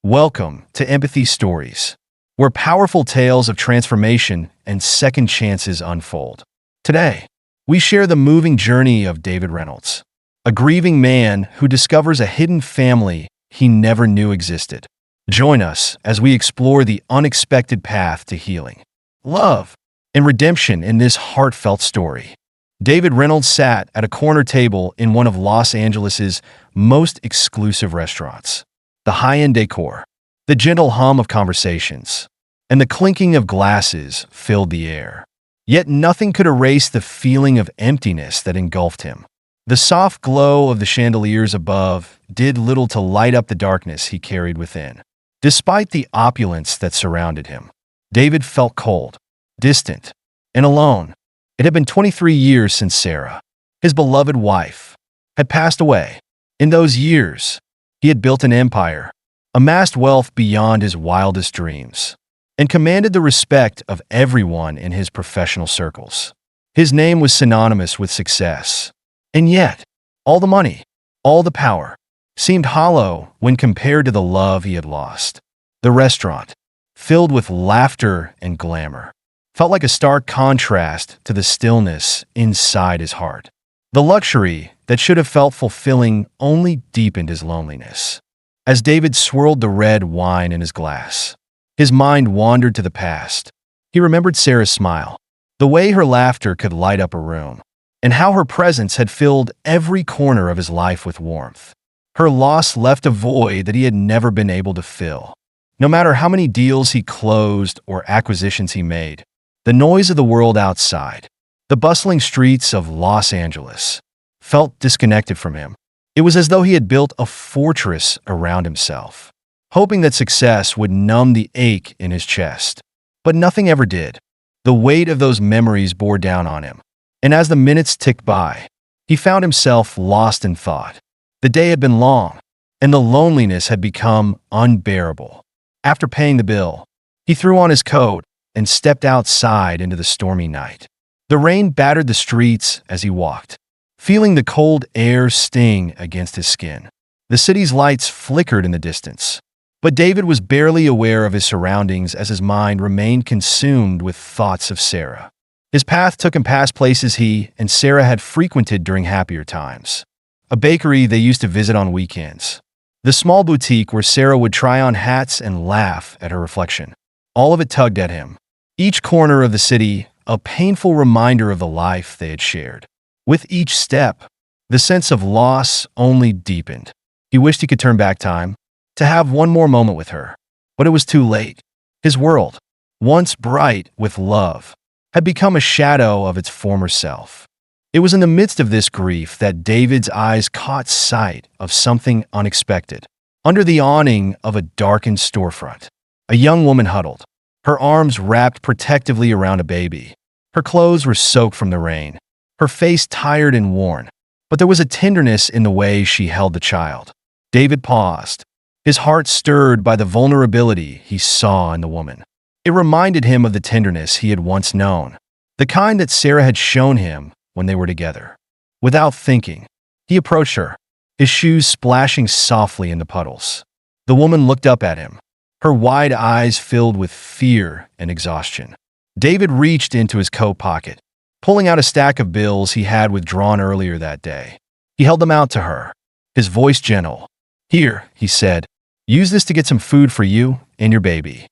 Welcome to Empathy Stories, where powerful tales of transformation and second chances unfold. Today, we share the moving journey of David Reynolds, a grieving man who discovers a hidden family he never knew existed. Join us as we explore the unexpected path to healing, love, and redemption in this heartfelt story. David Reynolds sat at a corner table in one of Los Angeles's most exclusive restaurants. The high-end decor, the gentle hum of conversations, and the clinking of glasses filled the air. Yet nothing could erase the feeling of emptiness that engulfed him. The soft glow of the chandeliers above did little to light up the darkness he carried within. Despite the opulence that surrounded him, David felt cold, distant, and alone. It had been 23 years since Sarah, his beloved wife, had passed away. In those years, he had built an empire, amassed wealth beyond his wildest dreams, and commanded the respect of everyone in his professional circles. His name was synonymous with success. And yet, all the money, all the power, seemed hollow when compared to the love he had lost. The restaurant, filled with laughter and glamour, felt like a stark contrast to the stillness inside his heart. The luxury that should have felt fulfilling only deepened his loneliness. As David swirled the red wine in his glass, his mind wandered to the past. He remembered Sarah's smile, the way her laughter could light up a room, and how her presence had filled every corner of his life with warmth. Her loss left a void that he had never been able to fill. No matter how many deals he closed or acquisitions he made, the noise of the world outside, the bustling streets of Los Angeles, felt disconnected from him. It was as though he had built a fortress around himself, hoping that success would numb the ache in his chest. But nothing ever did. The weight of those memories bore down on him, and as the minutes ticked by, he found himself lost in thought. The day had been long, and the loneliness had become unbearable. After paying the bill, he threw on his coat and stepped outside into the stormy night. The rain battered the streets as he walked, feeling the cold air sting against his skin. The city's lights flickered in the distance, but David was barely aware of his surroundings as his mind remained consumed with thoughts of Sarah. His path took him past places he and Sarah had frequented during happier times. A bakery they used to visit on weekends. The small boutique where Sarah would try on hats and laugh at her reflection. All of it tugged at him. Each corner of the city, a painful reminder of the life they had shared. With each step, the sense of loss only deepened. He wished he could turn back time, to have one more moment with her. But it was too late. His world, once bright with love, had become a shadow of its former self. It was in the midst of this grief that David's eyes caught sight of something unexpected. Under the awning of a darkened storefront, a young woman huddled, her arms wrapped protectively around a baby. Her clothes were soaked from the rain, her face tired and worn, but there was a tenderness in the way she held the child. David paused, his heart stirred by the vulnerability he saw in the woman. It reminded him of the tenderness he had once known, the kind that Sarah had shown him when they were together. Without thinking, he approached her, his shoes splashing softly in the puddles. The woman looked up at him, her wide eyes filled with fear and exhaustion. David reached into his coat pocket, pulling out a stack of bills he had withdrawn earlier that day. He held them out to her, his voice gentle. "Here," he said, "use this to get some food for you and your baby."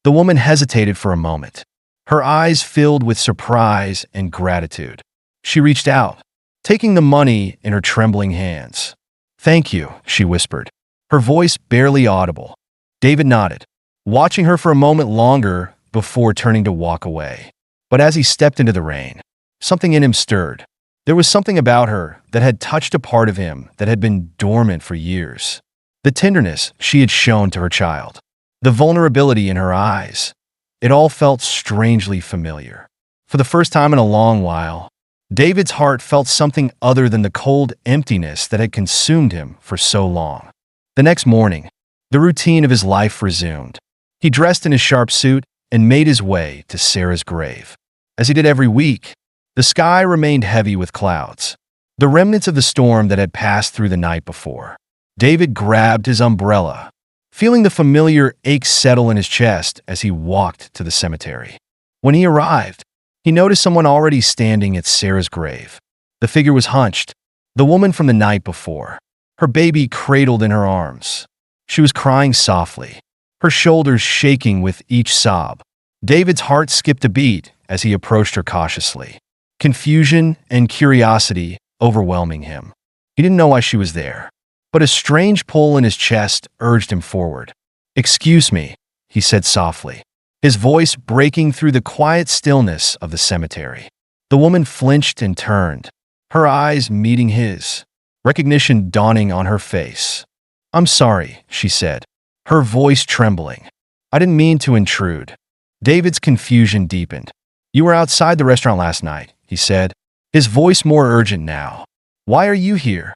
The woman hesitated for a moment, her eyes filled with surprise and gratitude. She reached out, taking the money in her trembling hands. "Thank you," she whispered, her voice barely audible. David nodded, watching her for a moment longer before turning to walk away. But as he stepped into the rain, something in him stirred. There was something about her that had touched a part of him that had been dormant for years. The tenderness she had shown to her child, the vulnerability in her eyes. It all felt strangely familiar. For the first time in a long while, David's heart felt something other than the cold emptiness that had consumed him for so long. The next morning, the routine of his life resumed. He dressed in his sharp suit and made his way to Sarah's grave. As he did every week, the sky remained heavy with clouds, the remnants of the storm that had passed through the night before. David grabbed his umbrella, feeling the familiar ache settle in his chest as he walked to the cemetery. When he arrived, he noticed someone already standing at Sarah's grave. The figure was hunched, the woman from the night before, her baby cradled in her arms. She was crying softly, her shoulders shaking with each sob. David's heart skipped a beat as he approached her cautiously, confusion and curiosity overwhelming him. He didn't know why she was there, but a strange pull in his chest urged him forward. "Excuse me," he said softly, his voice breaking through the quiet stillness of the cemetery. The woman flinched and turned, her eyes meeting his, recognition dawning on her face. "I'm sorry," she said, her voice trembling. "I didn't mean to intrude." David's confusion deepened. "You were outside the restaurant last night," he said, his voice more urgent now. "Why are you here?"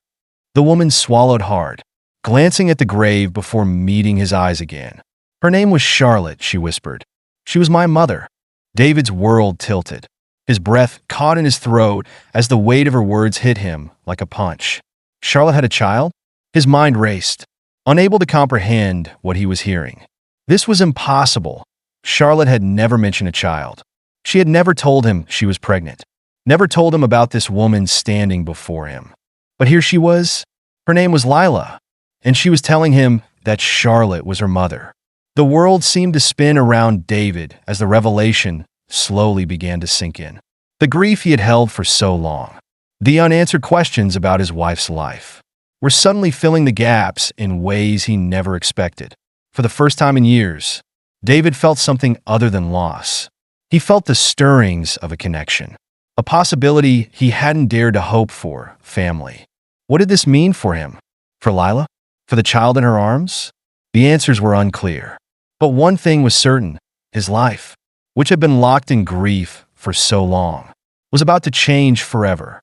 The woman swallowed hard, glancing at the grave before meeting his eyes again. "Her name was Charlotte," she whispered. "She was my mother." David's world tilted. His breath caught in his throat as the weight of her words hit him like a punch. Charlotte had a child? His mind raced, unable to comprehend what he was hearing. This was impossible. Charlotte had never mentioned a child. She had never told him she was pregnant, never told him about this woman standing before him. But here she was. Her name was Lila, and she was telling him that Charlotte was her mother. The world seemed to spin around David as the revelation slowly began to sink in. The grief he had held for so long, the unanswered questions about his wife's life, were suddenly filling the gaps in ways he never expected. For the first time in years, David felt something other than loss. He felt the stirrings of a connection, a possibility he hadn't dared to hope for: family. What did this mean for him? For Lila? For the child in her arms? The answers were unclear. But one thing was certain: his life, which had been locked in grief for so long, was about to change forever.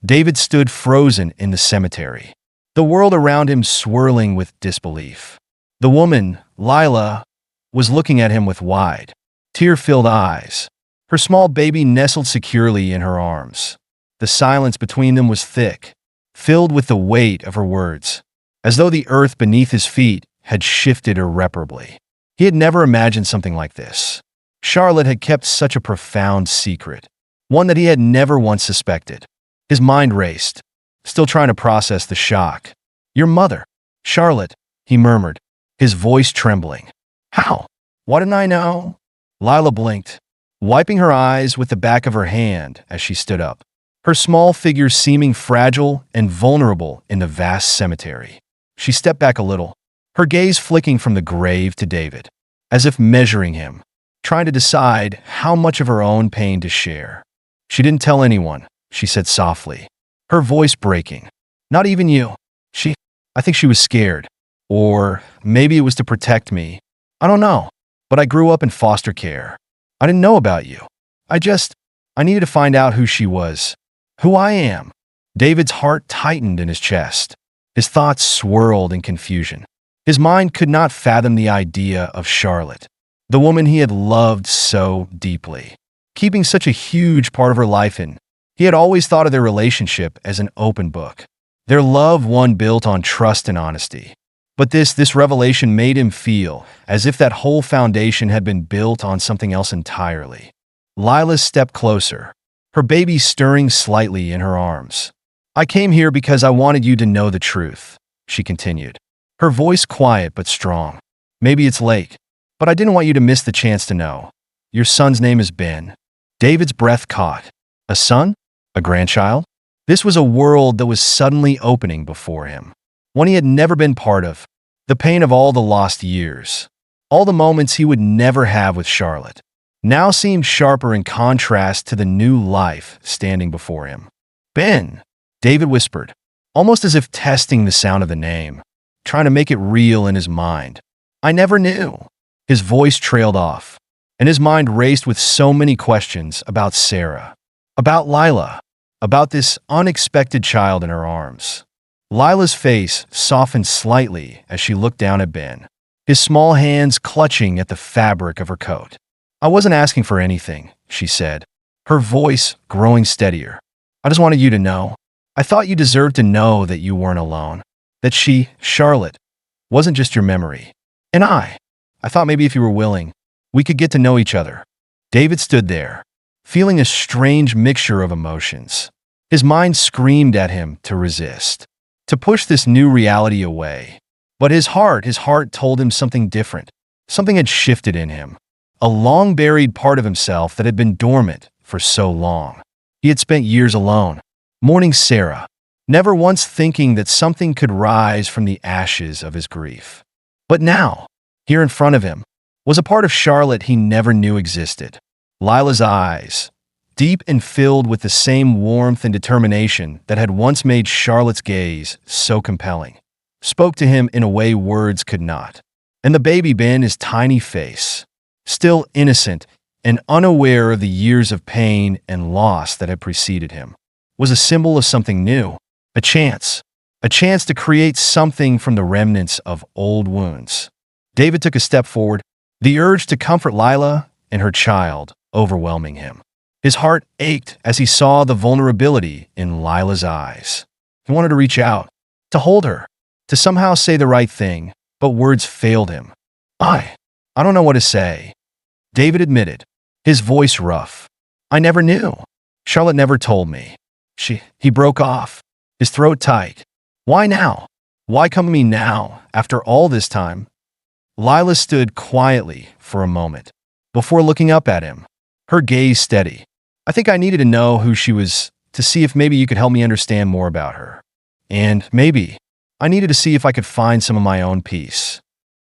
David stood frozen in the cemetery, the world around him swirling with disbelief. The woman, Lila, was looking at him with wide, tear-filled eyes, her small baby nestled securely in her arms. The silence between them was thick, filled with the weight of her words, as though the earth beneath his feet had shifted irreparably. He had never imagined something like this. Charlotte had kept such a profound secret, one that he had never once suspected. His mind raced, still trying to process the shock. "Your mother, Charlotte," he murmured, his voice trembling. "How? Why didn't I know?" Lila blinked, wiping her eyes with the back of her hand as she stood up, her small figure seeming fragile and vulnerable in the vast cemetery. She stepped back a little, her gaze flicking from the grave to David, as if measuring him, trying to decide how much of her own pain to share. "She didn't tell anyone," she said softly, her voice breaking. "Not even you. I think she was scared. Or maybe it was to protect me. I don't know. But I grew up in foster care. I didn't know about you. I needed to find out who she was, who I am." David's heart tightened in his chest. His thoughts swirled in confusion. His mind could not fathom the idea of Charlotte, the woman he had loved so deeply, keeping such a huge part of her life in. He had always thought of their relationship as an open book, their love one built on trust and honesty. But this revelation made him feel as if that whole foundation had been built on something else entirely. Lila stepped closer, her baby stirring slightly in her arms. "I came here because I wanted you to know the truth," she continued, her voice quiet but strong. "Maybe it's late, but I didn't want you to miss the chance to know. Your son's name is Ben." David's breath caught. A son? A grandchild? This was a world that was suddenly opening before him, one he had never been part of. The pain of all the lost years, all the moments he would never have with Charlotte, now seemed sharper in contrast to the new life standing before him. "Ben," David whispered, almost as if testing the sound of the name, trying to make it real in his mind. "I never knew." His voice trailed off, and his mind raced with so many questions about Sarah, about Lila, about this unexpected child in her arms. Lila's face softened slightly as she looked down at Ben, his small hands clutching at the fabric of her coat. "I wasn't asking for anything," she said, her voice growing steadier. "I just wanted you to know. I thought you deserved to know that you weren't alone, that Charlotte, wasn't just your memory. And I thought maybe if you were willing, we could get to know each other. David stood there, feeling a strange mixture of emotions. His mind screamed at him to resist, to push this new reality away. But his heart told him something different. Something had shifted in him, a long-buried part of himself that had been dormant for so long. He had spent years alone, mourning Sarah, never once thinking that something could rise from the ashes of his grief. But now, here in front of him, was a part of Charlotte he never knew existed. Lila's eyes, deep and filled with the same warmth and determination that had once made Charlotte's gaze so compelling, spoke to him in a way words could not. And the baby Ben's tiny face, still innocent and unaware of the years of pain and loss that had preceded him, was a symbol of something new, a chance to create something from the remnants of old wounds. David took a step forward, the urge to comfort Lila and her child overwhelming him. His heart ached as he saw the vulnerability in Lila's eyes. He wanted to reach out, to hold her, to somehow say the right thing, but words failed him. I don't know what to say, David admitted, his voice rough. I never knew. Charlotte never told me. He broke off, his throat tight. Why now? Why come to me now, after all this time? Lila stood quietly for a moment, before looking up at him, her gaze steady. I think I needed to know who she was, to see if maybe you could help me understand more about her. And maybe I needed to see if I could find some of my own peace.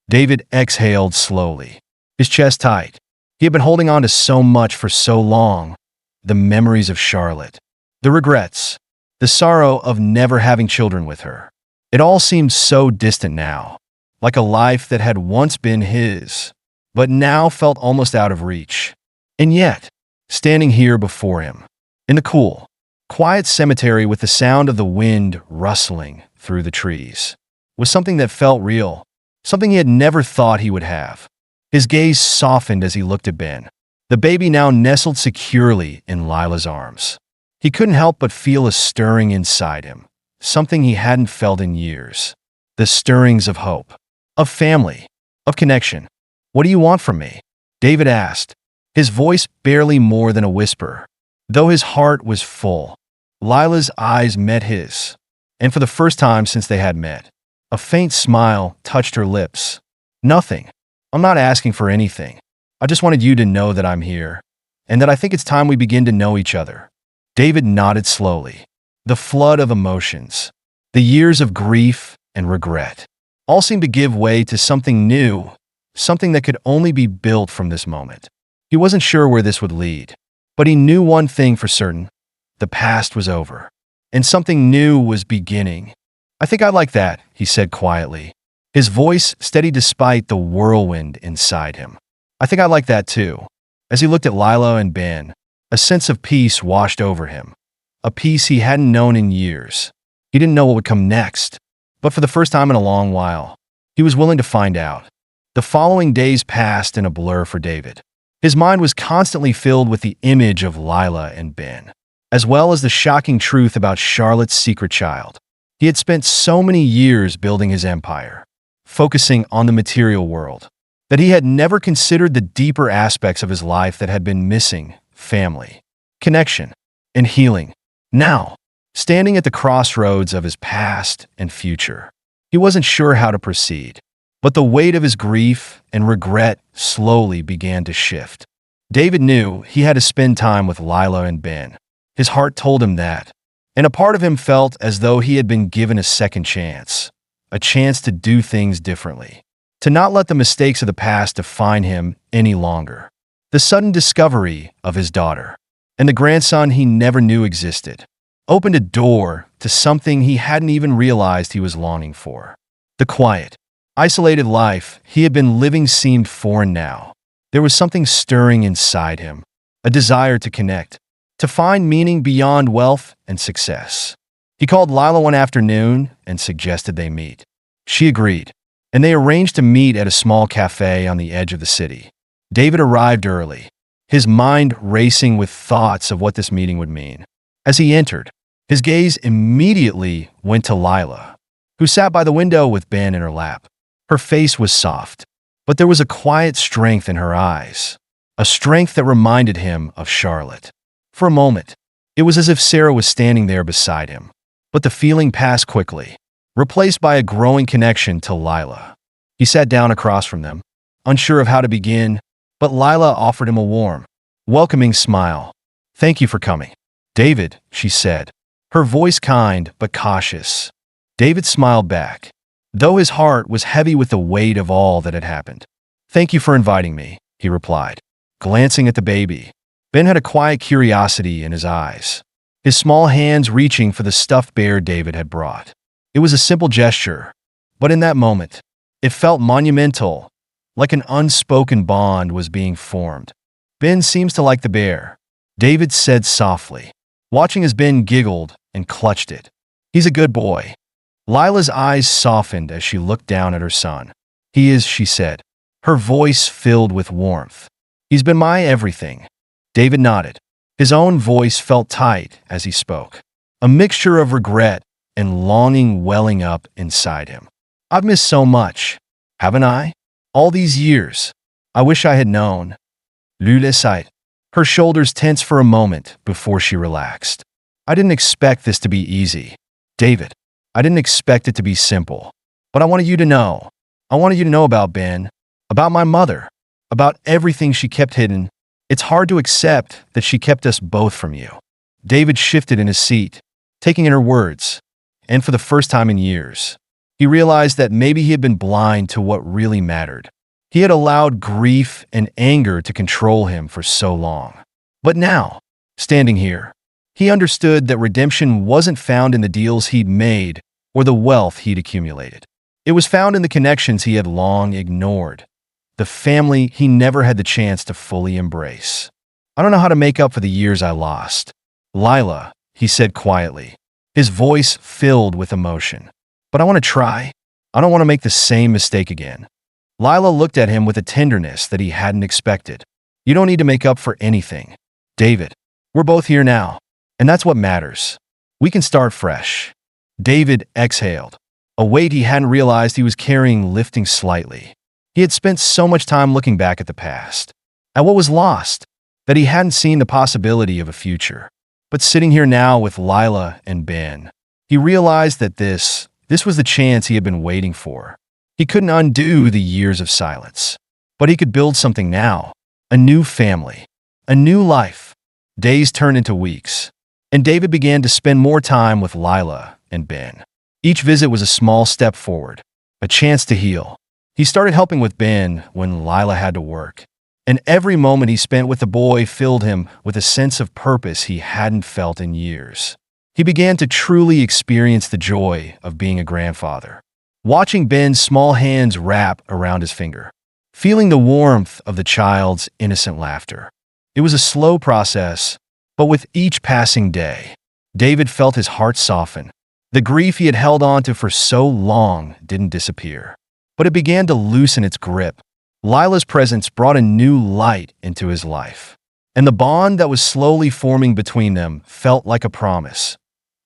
David exhaled slowly, his chest tight. He had been holding on to so much for so long. The memories of Charlotte, the regrets, the sorrow of never having children with her. It all seemed so distant now, like a life that had once been his, but now felt almost out of reach. And yet, standing here before him, in the cool, quiet cemetery with the sound of the wind rustling through the trees, was something that felt real, something he had never thought he would have. His gaze softened as he looked at Ben, the baby now nestled securely in Lila's arms. He couldn't help but feel a stirring inside him, something he hadn't felt in years. The stirrings of hope, of family, of connection. What do you want from me? David asked, his voice barely more than a whisper. Though his heart was full, Lila's eyes met his, and for the first time since they had met, a faint smile touched her lips. Nothing. I'm not asking for anything. I just wanted you to know that I'm here, and that I think it's time we begin to know each other. David nodded slowly. The flood of emotions, the years of grief and regret, all seemed to give way to something new, something that could only be built from this moment. He wasn't sure where this would lead, but he knew one thing for certain. The past was over, and something new was beginning. I think I like that, he said quietly, his voice steady despite the whirlwind inside him. I think I like that too. As he looked at Lila and Ben, a sense of peace washed over him, a peace he hadn't known in years. He didn't know what would come next, but for the first time in a long while, he was willing to find out. The following days passed in a blur for David. His mind was constantly filled with the image of Lila and Ben, as well as the shocking truth about Charlotte's secret child. He had spent so many years building his empire, focusing on the material world, that he had never considered the deeper aspects of his life that had been missing: family, connection, and healing. Now, standing at the crossroads of his past and future, he wasn't sure how to proceed, but the weight of his grief and regret slowly began to shift. David knew he had to spend time with Lila and Ben. His heart told him that, and a part of him felt as though he had been given a second chance, a chance to do things differently, to not let the mistakes of the past define him any longer. The sudden discovery of his daughter, and the grandson he never knew existed, opened a door to something he hadn't even realized he was longing for. The quiet, isolated life he had been living seemed foreign now. There was something stirring inside him, a desire to connect, to find meaning beyond wealth and success. He called Lila one afternoon and suggested they meet. She agreed, and they arranged to meet at a small cafe on the edge of the city. David arrived early, his mind racing with thoughts of what this meeting would mean. As he entered, his gaze immediately went to Lila, who sat by the window with Ben in her lap. Her face was soft, but there was a quiet strength in her eyes, a strength that reminded him of Charlotte. For a moment, it was as if Sarah was standing there beside him, but the feeling passed quickly, replaced by a growing connection to Lila. He sat down across from them, unsure of how to begin, but Lila offered him a warm, welcoming smile. "Thank you for coming, David," she said, her voice kind but cautious. David smiled back, though his heart was heavy with the weight of all that had happened. "Thank you for inviting me," he replied, glancing at the baby. Ben had a quiet curiosity in his eyes, his small hands reaching for the stuffed bear David had brought. It was a simple gesture, but in that moment, it felt monumental, like an unspoken bond was being formed. "Ben seems to like the bear," David said softly, watching as Ben giggled and clutched it. "He's a good boy." Lila's eyes softened as she looked down at her son. "He is," she said, her voice filled with warmth. "He's been my everything." David nodded. His own voice felt tight as he spoke, a mixture of regret and longing welling up inside him. "I've missed so much, haven't I? All these years. I wish I had known." Lula sighed, her shoulders tense for a moment before she relaxed. "I didn't expect this to be easy, David. I didn't expect it to be simple. But I wanted you to know. I wanted you to know about Ben, about my mother, about everything she kept hidden. It's hard to accept that she kept us both from you." David shifted in his seat, taking in her words, and for the first time in years, he realized that maybe he had been blind to what really mattered. He had allowed grief and anger to control him for so long. But now, standing here, he understood that redemption wasn't found in the deals he'd made or the wealth he'd accumulated. It was found in the connections he had long ignored, the family he never had the chance to fully embrace. "I don't know how to make up for the years I lost, Lila," he said quietly, his voice filled with emotion. "But I want to try. I don't want to make the same mistake again." Lila looked at him with a tenderness that he hadn't expected. "You don't need to make up for anything, David. We're both here now, and that's what matters. We can start fresh." David exhaled, a weight he hadn't realized he was carrying lifting slightly. He had spent so much time looking back at the past, at what was lost, that he hadn't seen the possibility of a future. But sitting here now with Lila and Ben, he realized that this was the chance he had been waiting for. He couldn't undo the years of silence, but he could build something now, a new family, a new life. Days turned into weeks, and David began to spend more time with Lila and Ben. Each visit was a small step forward, a chance to heal. He started helping with Ben when Lila had to work, and every moment he spent with the boy filled him with a sense of purpose he hadn't felt in years. He began to truly experience the joy of being a grandfather, watching Ben's small hands wrap around his finger, feeling the warmth of the child's innocent laughter. It was a slow process, but with each passing day, David felt his heart soften. The grief he had held on to for so long didn't disappear, but it began to loosen its grip. Lila's presence brought a new light into his life, and the bond that was slowly forming between them felt like a promise,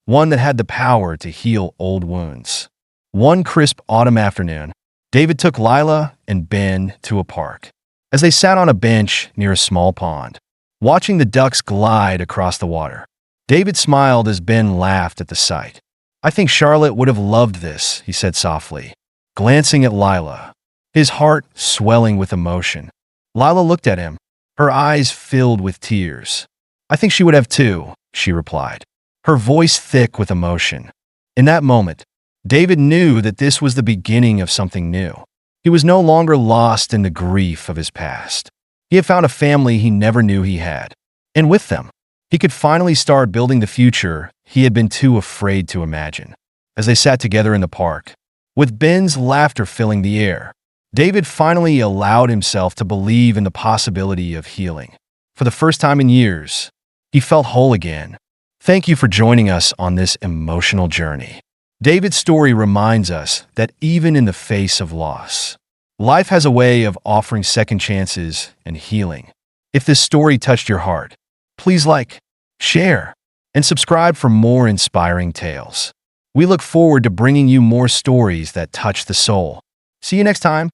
one that had the power to heal old wounds. One crisp autumn afternoon, David took Lila and Ben to a park. As they sat on a bench near a small pond, watching the ducks glide across the water, David smiled as Ben laughed at the sight. "I think Charlotte would have loved this," he said softly, glancing at Lila, his heart swelling with emotion. Lila looked at him, her eyes filled with tears. "I think she would have too," she replied, her voice thick with emotion. In that moment, David knew that this was the beginning of something new. He was no longer lost in the grief of his past. He had found a family he never knew he had, and with them, he could finally start building the future he had been too afraid to imagine. As they sat together in the park, with Ben's laughter filling the air, David finally allowed himself to believe in the possibility of healing. For the first time in years, he felt whole again. Thank you for joining us on this emotional journey. David's story reminds us that even in the face of loss, life has a way of offering second chances and healing. If this story touched your heart, please like, share, and subscribe for more inspiring tales. We look forward to bringing you more stories that touch the soul. See you next time.